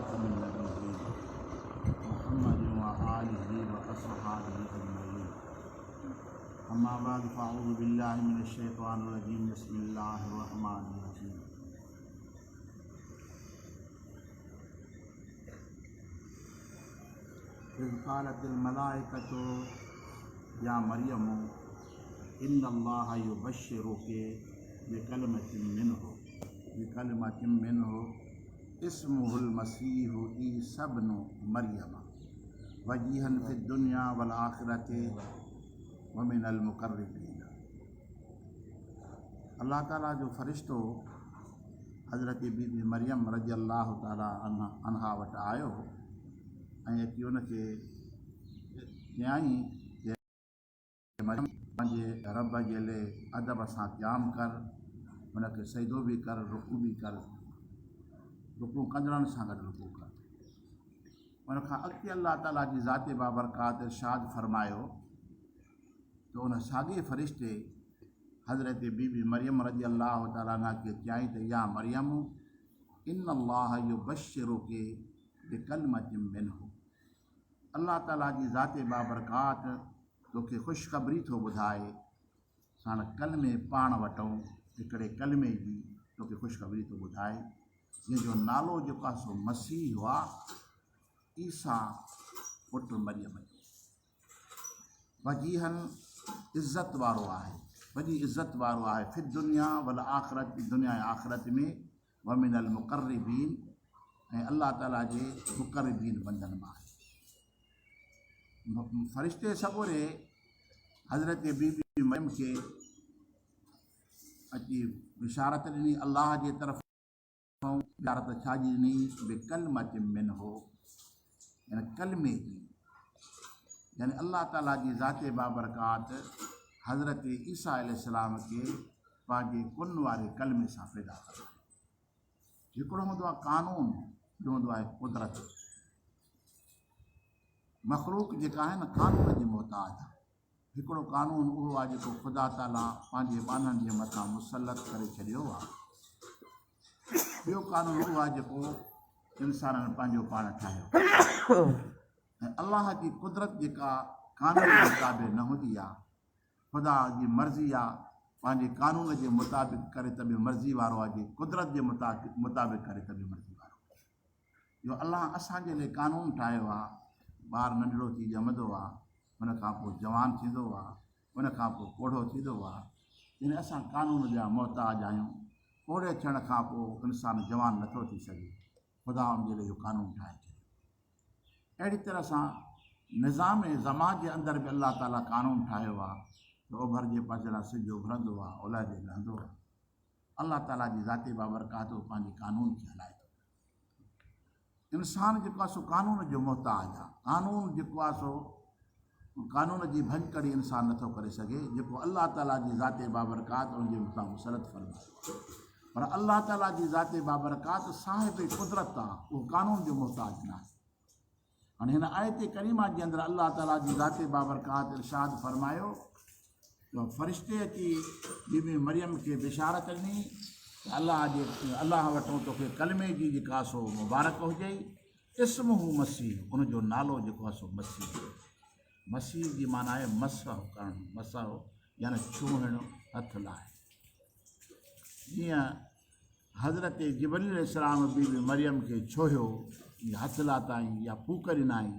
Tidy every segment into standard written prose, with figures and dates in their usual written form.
خاتم النبيين محمد وآله وأصحابه أجمعين أما بعد فأعوذ بالله من الشيطان الرجيم بسم الله الرحمن الرحيم إذ قالت الملائكة يا مريم إن الله يبشرك بكلمة منه اسمه المسيح عيسى ابن مريم وجيها في الدنيا والآخرة ومن المقربين. अल्लाह ताला जो फ़रिश्तो हज़रत बीबी मरियम रज़ी अल्लाह ताला अन्हा वटि आयो ऐं अची उनखे चयाईं मरियम पंहिंजे रब जे लाइ अदब सां क़याम कर, उनखे सजदो बि कर, रुकू बि कर, रुकू कंदड़नि सां गॾु रुकू कर। उनखां अॻिते अल्लाह ताला जी ज़ाते बाबरकात इरशाद फरमायो त उन साॻे फ़रिश्ते हज़रत बीबी मरियम रज़ी अल्लाह ताला अन्हा खे चयाईं त या मरियम इन अल्लाह युबश्शिरुके बिकलिमतिन मिन्हु, अल्लाह ताला जी ज़ाते बाबरकात तोखे ख़ुशख़बरी थो ॿुधाए। साण कलमे पाण वठूं, हिकिड़े कलमे जी तोखे ख़ुशख़बरी थो ॿुधाए जंहिंजो नालो जेको आहे सो मसीह हुआ, ईसा पुटु मरियम जो। वजीहन इज़त वारो आहे, वॾी इज़त वारो आहे, फिर दुनिया वल आख़िरत, दुनिया ऐं आख़िरत में, वमिनल मुक़र्रबीन, ऐं अल्लाह ताला जे मुक़र्रबीन बंदनि मां आहे। फ़रिश्ते सॻोरे हज़रत बीबी मरियम खे अची बिशारत ॾिनी अल्लाह जे तरफ़ां। बिशारत छाजी ॾिनी? बिकलिमतिन मिन्हु, यानी कलमे जी, यानी अल्लाह ताला जी ज़ाते बाबरकात हज़रत ईसा अलैहिस्सलाम खे पंहिंजे कुन वारे कलमे सां पैदा कयो। हिकिड़ो हूंदो आहे कानून, ॿियो हूंदो आहे कुदरत। मख़लूक जेका आहे न कानून जी मोहताज आहे। हिकिड़ो कानून उहो आहे जेको ख़ुदा ताला पंहिंजे ॿाननि जे मथां मुसलत करे छॾियो आहे। ॿियो कानून उहो आहे जेको इंसाननि पंहिंजो पाण ठाहियो। ऐं अल्लाह जी कुदरत जेका कानून जे मुताबिक़ न हूंदी आहे, ख़ुदा जी मर्ज़ी आहे पंहिंजे कानून जे मुताबिक़ करे त बि मर्ज़ी वारो आहे, जे कुदरत जे मुताबिक़ करे त बि मर्ज़ी वारो। इहो अल्लाह असांजे लाइ कानून ठाहियो आहे। ॿार नंढड़ो थी ॼमंदो आहे, उनखां पोइ जवान थींदो आहे, उनखां पोइ कोढ़ो थींदो आहे। यानी असां कानून जा मोहताज आहियूं। कोढ़े थियण खां पोइ इंसानु जवान नथो थी सघे, ख़ुदा उनजे लाइ इहो कानून ठाहे छॾियो। अहिड़ी तरह सां निज़ाम ज़मान जे अंदरि बि अल्लाह ताला कानून ठाहियो आहे त ओभर जे पासे लाइ सिज उभरंदो आहे, ओलह जे लहंदो आहे। अल्लाह ताला जी ज़ाते बाबरकात पंहिंजे कानून खे हलाए थो। इंसानु जेको आहे सो कानून जो मोहताज आहे। कानून जेको आहे सो कानून जी भंजकड़ी इंसानु नथो करे सघे, जेको अल्लाह ताला जी ज़ाते बाबरकात उनजे मथां मुसलत फरमाए। पर अल्लाह ताला जी ज़ाते बाबरकात साहिब कुदरत आहे, उहो कानून जो मोहताज न आहे। हाणे हिन आयत करीमा जे अंदरि अल्लाह ताला जी ज़ाते बाबरकात इरशाद फरमायो त फ़रिश्ते अची बीबी मरियम खे बिशारत ॾिनी त अल्लाह वटि तोखे कलमे जी जेका सो मुबारक हुजई, इस्मुहु मसीह, उनजो नालो जेको आहे सो मसीह। मसीह जी माना आहे मसह करणु, मसह यानी छूहणु, हथु लाहे। जीअं हज़रत जिब्रील अलैहिस्सलाम बीबी मरियम खे छुहियो, या हथु लाताईं या फूक ॾिनाई,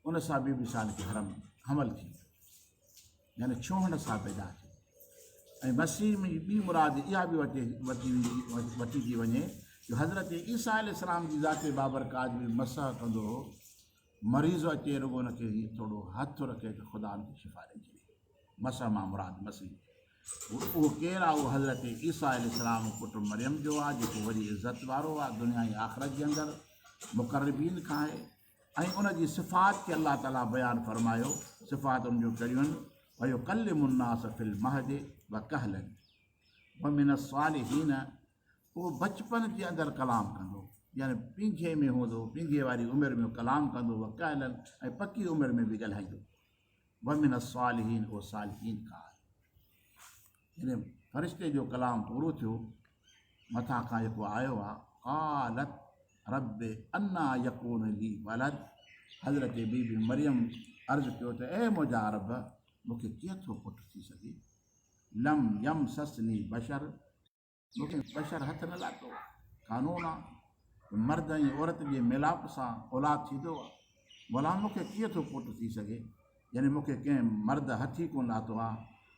उन सां बीबी साल खे हमल थी, यानी छुहण सां पैदा थी। ऐं मसीह में ॿी मुराद इहा बि वठी थी वञे जो हज़रत ईसा अलैहिस्सलाम जी ज़ाते बाबरकात बि मसह कंदो हो। मरीज़ अचे रुॻो हुनखे हीअं थोरो हथु रखे त ख़ुदा हुनखे शिफ़ा ॾेई छॾे। मसह मां मुराद मसीह। उहो केरु आहे? उहो हज़रत ईसा अलैहिस्सलाम पुटु मरियम जो आहे, जेको वॾी इज़त वारो आहे दुनिया ऐं आख़िरत जे अंदरि, मुक़र्रबीन खां आहे। ऐं उनजी सिफ़ात खे अल्लाह ताला बयानु फरमायो। सिफ़ात उनजो कहिड़ियूं आहिनि? वयुकल्लिमु नास फिल महदि व कहलन व मिन सालिहीन, उहो बचपन जे अंदरि कलाम कंदो, यानी पींघे में हूंदो, पींघे वारी उमिरि में कलाम कंदो, व कहलन, ऐं पकी उमिरि में बि ॻाल्हाईंदो। व मिन सालिहीन, उहो सालिहीन खां आहे। यानी फ़रिश्ते जो कलाम पूरो थियो, मथां खां जेको आयो आहे, क़ालत रब अन्ना यकून ली वलद। हज़रत बीबी मरियम अर्ज़ु कयो त ए मुंहिंजा रब मूंखे कीअं थो पुटु थी सघे। लम यम ससनी बशर, मूंखे बशर हथ न लाथो। कानून आहे मर्द ऐं औरत जे मिलाप सां औलाद थींदो आहे। भला मूंखे कीअं थो पुटु थी सघे, यानी मूंखे कंहिं मर्द हथी कोन लाथो आहे।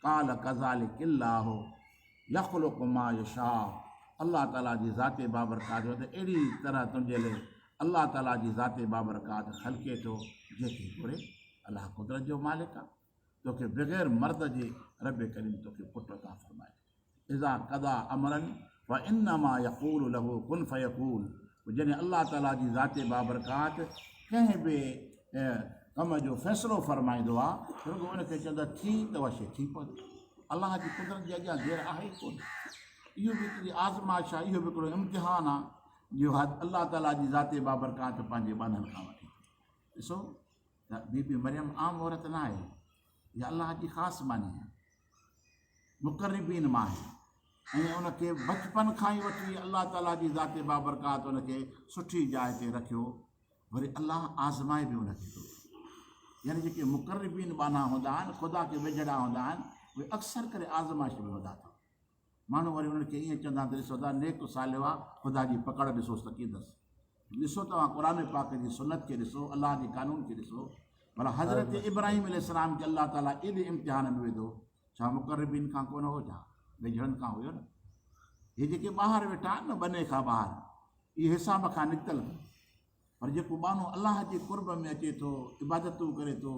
काल कज़ालिक अल्लाहु यख़्लुक़ु मा यशा। अल्लाह ताला जी ज़ाते बाबरकात त अहिड़ी तरह तुंहिंजे लाइ अल्लाह ताला जी ज़ाते बाबरकात ख़लक़े थो जेके घुरे। अलाह कुदरत जो मालिक आहे। तोखे बग़ैर मर्द जे रब करीम तोखे पुटु अता फ़रमाए। इज़ा क़दा अमरन व इन्नमा यक़ूलु लहू कुन फयकून। जॾहिं अल्लाह ताला जी ज़ाते बाबरकात कंहिं बि कम जो फ़ैसिलो फ़रमाईंदो आहे त रुॻो उनखे चवंदा थी त वशे थी पवंदो। अलाह जी कुदरत जे अॻियां देरि आहे ई कोन। इहो बि हिकिड़ी आज़माइश आहे, इहो बि हिकिड़ो इम्तिहान आहे जो अल्लाह ताला जी ज़ाते बाबरकात पंहिंजे ॿारनि खां वठी। ॾिसो त बीबी मरियम आम औरत न आहे, इहा अलाह जी ख़ासि मानी आहे, मुक़र्रबीन मां आहे। ऐं उनखे बचपन खां ई वठी अल्लाह ताला जी ज़ाते बाबरकात उनखे सुठी जाइ ते रखियो। वरी अलाह आज़माए बि उनखे थो। यानी जेके मुक़र्रबीन बाना हूंदा आहिनि, ख़ुदा खे वेझड़ा हूंदा आहिनि, उहे अक्सर करे आज़माइश में हूंदा अथव। माण्हू वरी उन्हनि खे ईअं चवंदा त ॾिसो था नेक सालियो आहे, ख़ुदा जी पकड़ ॾिसोसि त कींदसि। ॾिसो तव्हां क़ुर पाक जी सुनत खे ॾिसो, अलाह जे कानून खे ॾिसो। भला हज़रत इब्राहिम अलैहिस्सलाम खे अल्लाह ताला एॾे इम्तिहान में विधो, छा मुक़र्रबीन खां कोन हो, छा वेझड़नि खां हुयो न। इहे जेके ॿाहिरि वेठा आहिनि न बने खां ॿाहिरि, इहे हिसाब खां निकितल। पर जेको माण्हू अलाह जे कुर्ब में अचे थो, इबादतूं करे थो,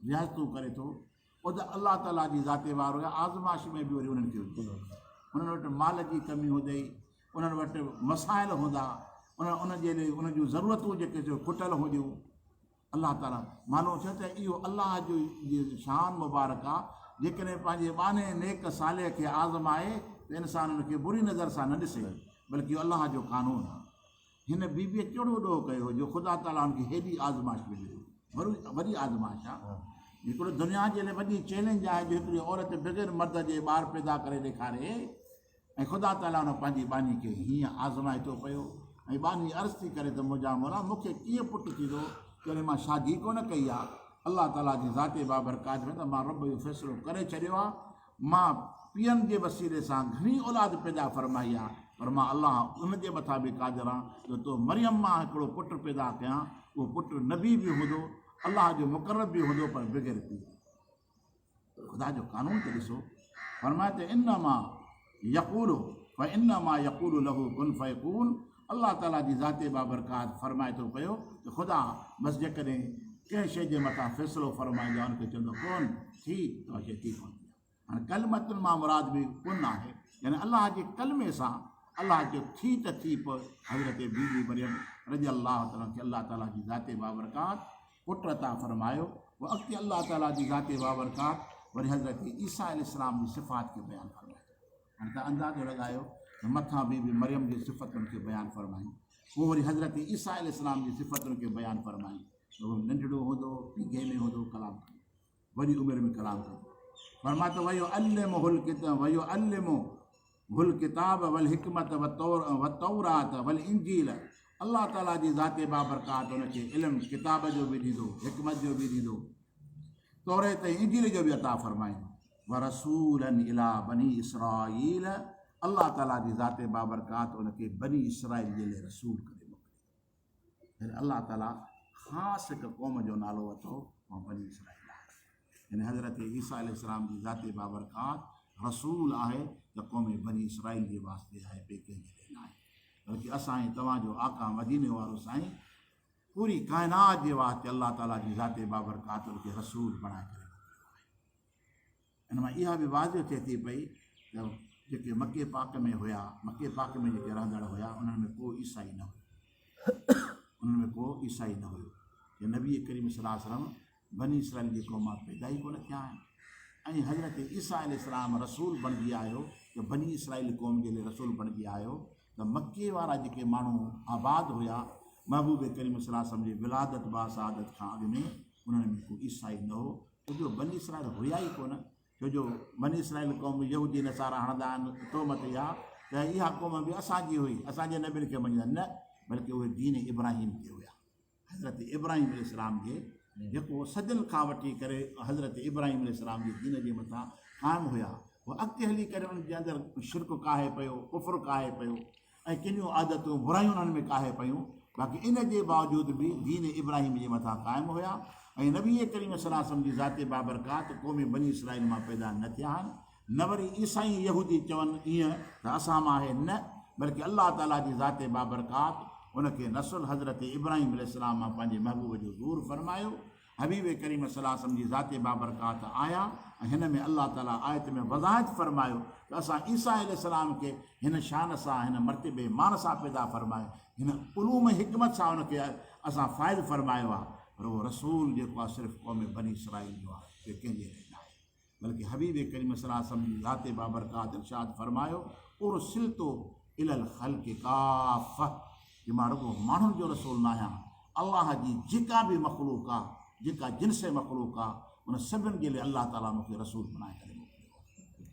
रियाज़तूं करे थो, उहो त अल्लाह ताला जी ज़ाते वारो आहे। आज़माइश में बि वरी उन्हनि खे उन्हनि वटि माल जी कमी हूंदी, उन्हनि वटि मसाइल हूंदा, उन जे लाइ उन जूं ज़रूरतूं जेके खुटल हूंदियूं। अल्लाह ताला मानो छा त इहो अल्लाह जो शान मुबारक आहे। जेकॾहिं पंहिंजे बाने नेक साले खे आज़माए त इंसान उनखे बुरी नज़र सां न ॾिसे, बल्कि अल्लाह जो कानून आहे। हिन बीबीअ कहिड़ो ॾोह कयो जो ख़ुदा ताला हुनखे हेॾी आज़माइश में ॾिनो। वॾी आज़माइश आहे। हिकिड़ो दुनिया जे लाइ वॾी चैलेंज आहे जो हिकिड़ी औरत बग़ैर मर्द जे ॿार पैदा करे ॾेखारे, ऐं ख़ुदा ताला हुन पंहिंजी बानी खे हीअं आज़माए थो पियो। ऐं बानी अर्ज़ु थी करे त मुंहिंजा मौला मूंखे कीअं पुटु थींदो, जॾहिं मां शादी कोन कई आहे। अल्लाह ताला जी ज़ाते बाबरकात में त मां रब जो फ़ैसिलो करे छॾियो आहे। मां पीअनि जे वसीले सां घणी औलाद पैदा फ़रमाई आहे, पर मां अलाह उन जे मथां बि क़ादिर आहे जो तो मरियम मां हिकिड़ो पुटु पैदा कयां। उहो पुटु नबी बि हूंदो, अलाह जो मुक़रब बि हूंदो, पर बग़ैर पीउ। ख़ुदा जो कानून खे ॾिसो। फरमाए त इन मां यक़ूलु व इन मां यक़ूलु लहू कुन फयकून। अल्लाह ताला जी ज़ाते बाबरकात फरमाए थो पियो त ख़ुदा बसि जेकॾहिं कंहिं शइ जे मथां फ़ैसिलो फरमाईंदो आहे हुनखे चवंदो कोन थी त शइ थी पवंदी आहे। हाणे कलमतुनि मां मुराद बि कोन आहे, यानी अलाह जे कलमे सां अलाह जो थी त थी पोइ हज़रत बीबी मरियम रज़ी अल्लाह ताला खे अल्लाह ताला जी ज़ाते बाबरकात पुटु अता फ़रमायो। पोइ अॻिते अल्लाह ताला जी ज़ाते बाबरकात वरी हज़रत ईसा अलैहिस्सलाम जी सिफ़ात खे बयानु फ़रमायो। हाणे तव्हां अंदाज़ो लॻायो त मथां बीबी मरियम जी सिफ़तुनि खे बयानु फ़रमायूं, पोइ वरी हज़रत ईसा अलैहिस्सलाम जी सिफ़तुनि खे बयानु फ़रमायूं। नंढड़ो हूंदो, पीघे में हूंदो, कलाम कंदो, वॾी उमिरि में कलाम कंदो। फरमाए त वयो अल्लिमुहुल किताब वल हिकमत व तौरात वल इंजील। अल्लाह ताला जी ज़ाते बाबरकात हुनखे इल्मु किताब जो बि ॾींदो, हिकमत जो बि ॾींदो, तौरेत ऐं इंजील जो बि अता फ़रमाईंदो। व रसूलन इला बनी इसराईल। अल्लाह ताला जी ज़ाते बाबरकात हुनखे बनी इसराईल जे लाइ रसूल करे मोकिलियो। अल्लाह ताला ख़ासि हिकु क़ौम जो नालो वरितो, ऐं बनी इसराईल आहे। यानी हज़रत ईसा अलैहिस्सलाम जी ज़ाते बाबरकात रसूल आहे त क़ौम बनी इसराईल जे वास्ते आहे, ॿिए कंहिंजे लाइ न आहे। बल्कि असां ऐं तव्हांजो आका मदीने वारो साईं पूरी काइनात जे वास्ते अल्लाह ताला जी ज़ाते बाबरकात हुनखे रसूल बणाए करे मोकिलियो आहे। हिन मां इहा बि वाज़िह थिए थी पई त जेके मके पाक में हुया, मके पाक में जेके रहंदड़ हुया, उन्हनि में को ईसाई न हुयो, उन्हनि में को ईसाई न हुयो। कि नबी करीम सल्लल्लाहु अलैहि वसल्लम बनी इसराईल जी क़ौम पैदा ई कोन थिया आहिनि। ऐं हज़रत ईसा अलैहिस्सलाम रसूल बणिजी आयो, त बनी इसराईल क़ौम जे लाइ रसूल बणिजी आयो। त मके वारा जेके माण्हू आबाद हुया महबूब करीम सल्लल्लाहु अलैहि वसल्लम जी विलादत बासादत खां अॻु में, उन्हनि में को ईसाई न हो, छोजो बनी इसराईल हुया ई कोन। छोजो बनी इसराईल क़ौम यहूदी नसारा हणंदा आहिनि, तोहमत इहा त इहा क़ौम बि असांजी हुई, असांजे नबियुनि खे मञंदा न। बल्कि उहे दीन इब्राहिम ते हुया। हज़रत इब्राहिम अलैहिस्सलाम जे जेको सदियुनि खां वठी करे हज़रत इब्राहिम अलैहिस्सलाम जे दीन जे मथां क़ाइमु हुया, उहो अॻिते हली करे उन्हनि जे अंदरि शिरक काहे पियो, कुफ़्र काहे पियो ऐं किनियूं आदतूं बुरायूं उन्हनि में काहे पियूं, बाक़ी इन जे बावजूदि बि दीन इब्राहिम जे मथां क़ाइमु हुया। ऐं नबी करीम सल्लल्लाहु अलैहि वसल्लम जी ज़ाते बाबरकात क़ौमी बनी इसराइल मां पैदा न थिया आहिनि, न वरी ईसाई यहूदी चवनि ईअं त असां मां आहे, न, बल्कि अल्लाह ताला जी ज़ाते बाबरकात उनखे नसुल हज़रत इब्राहिम अलैहिस्सलाम मां पंहिंजे महबूब जो ज़ूर फरमायो। हबीब करीम सल्लल्लाहु अलैहि वसल्लम जी ज़ाते बाबरकात आया ऐं हिन में अल्लाह ताला आयत में वज़ाहत फरमायो त असां ईसा अलैहिस्सलाम खे हिन शान सां, हिन मर्तबे मान सां पैदा फरमायो, हिन उलूम हिकमत सां उनखे असां फ़ाइद फरमायो आहे। पर उहो रसूल जेको आहे सिर्फ़ु क़ौम बनी इसराइल जो आहे, के कंहिंजे लाइ न आहे। बल्कि हबीब करीम सल्लल्लाहु अलैहि वसल्लम जी ज़ाते बाबरकात इरशाद फरमायो उरसिलतु इलल ख़ल्क़ि काफ़ा, कि मां रुॻो माण्हुनि जो रसूल न आहियां, अलाह जी जेका बि मख़लूक आहे, जेका जिन्स मख़लूक आहे, उन सभिनि जे लाइ अलाह ताला मूंखे रसूल बणाए करे मोकिलियो।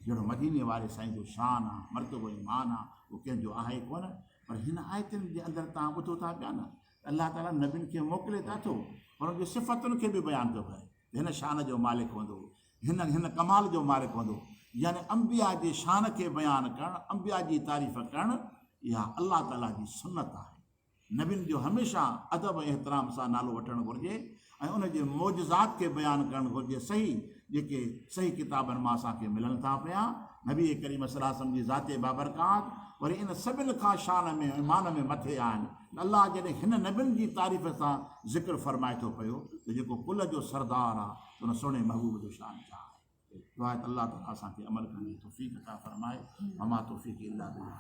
जहिड़ो मदीने वारे साईं जो शान आहे, मर्तबो ईमान आहे, उहो कंहिंजो आहे कोन। पर हिन आयतुनि जे अंदरि तव्हां ॿुधो था पिया न, अलाह ताला नबियुनि खे मोकिले था थो, पर उनजी सिफ़तुनि खे बि बयानु थो करे, हिन शान जो मालिक हूंदो, हिन कमाल जो मालिक हूंदो। यानी अंबिया जे शान खे बयानु करणु, अंबिया जी तारीफ़ करणु, इहा अलाह ताला जी सुन्नत आहे। नबियुनि जो हमेशह अदब ऐं एहतराम सां नालो वठणु घुरिजे ऐं उनजे मौजज़ात खे बयानु करणु घुरिजे, सही जेके सही किताबनि मां असांखे मिलनि था पिया। नबी करीम सल्लल्लाहु अलैहि वसल्लम जी ज़ाते बाबरकात वरी इन सभिनि खां शान में ईमान में मथे आहिनि। अलाह जॾहिं हिन नबियुनि जी तारीफ़ सां ज़िक्र फरमाए थो पियो त जेको कुल जो सरदार आहे, उन सुहिणे महबूब जो शान छा आहे। दुआ आहे त अलाह ताला असांखे अमल करण जी तौफ़ीक़ अता फरमाए। अमा तौफ़ीक़ इल्ला बिल्लाह।